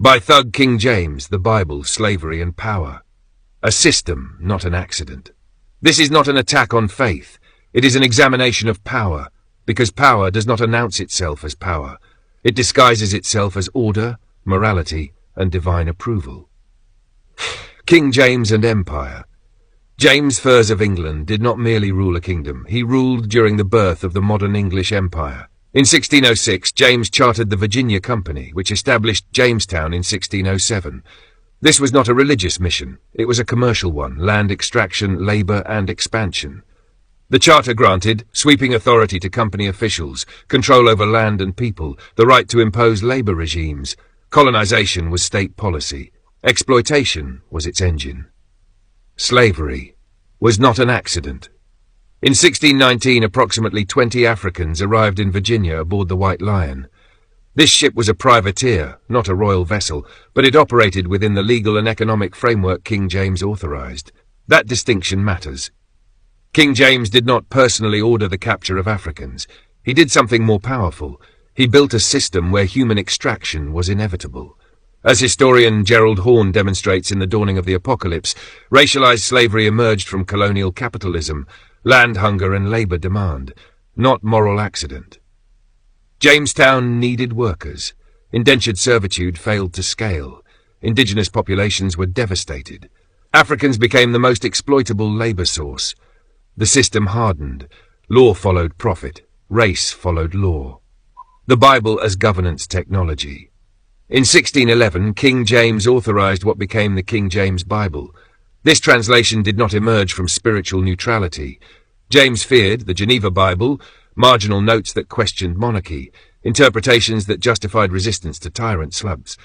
By Thug King James, the Bible, Slavery and Power. A system, not an accident. This is not an attack on faith. It is an examination of power, because power does not announce itself as power. It disguises itself as order, morality, and divine approval. King James and Empire. James I of England did not merely rule a kingdom, he ruled during the birth of the modern English Empire. In 1606, James chartered the Virginia Company, which established Jamestown in 1607. This was not a religious mission, it was a commercial one, land extraction, labor, and expansion. The charter granted sweeping authority to company officials, control over land and people, the right to impose labor regimes. Colonization was state policy. Exploitation was its engine. Slavery was not an accident. In 1619, approximately 20 Africans arrived in Virginia aboard the White Lion. This ship was a privateer, not a royal vessel, but it operated within the legal and economic framework King James authorized. That distinction matters. King James did not personally order the capture of Africans. He did something more powerful. He built a system where human extraction was inevitable. As historian Gerald Horne demonstrates in The Dawning of the Apocalypse, racialized slavery emerged from colonial capitalism, land hunger and labor demand, not moral accident. Jamestown needed workers. Indentured servitude failed to scale. Indigenous populations were devastated. Africans became the most exploitable labor source. The system hardened. Law followed profit. Race followed law. The Bible as governance technology. In 1611, King James authorized what became the King James Bible. This translation did not emerge from spiritual neutrality. James feared the Geneva Bible, marginal notes that questioned monarchy, interpretations that justified resistance to tyrant slugs.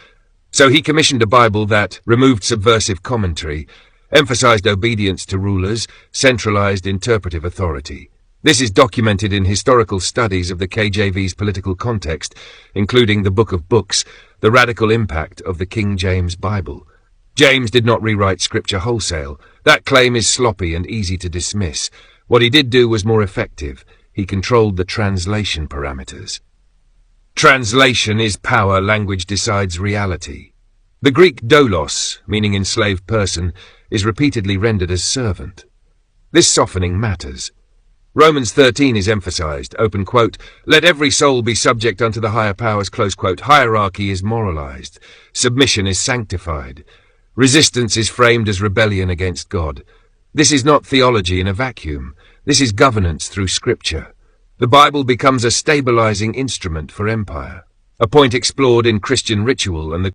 So he commissioned a Bible that removed subversive commentary, emphasized obedience to rulers, centralized interpretive authority. This is documented in historical studies of the KJV's political context, including the Book of Books, the radical impact of the King James Bible. James did not rewrite scripture wholesale. That claim is sloppy and easy to dismiss. What he did do was more effective. He controlled the translation parameters. Translation is power, language decides reality. The Greek doulos, meaning enslaved person, is repeatedly rendered as servant. This softening matters. Romans 13 is emphasized, open quote, "Let every soul be subject unto the higher powers," close quote. Hierarchy is moralized. Submission is sanctified. Resistance is framed as rebellion against God. This is not theology in a vacuum. This is governance through Scripture. The Bible becomes a stabilizing instrument for empire, a point explored in Christian ritual and the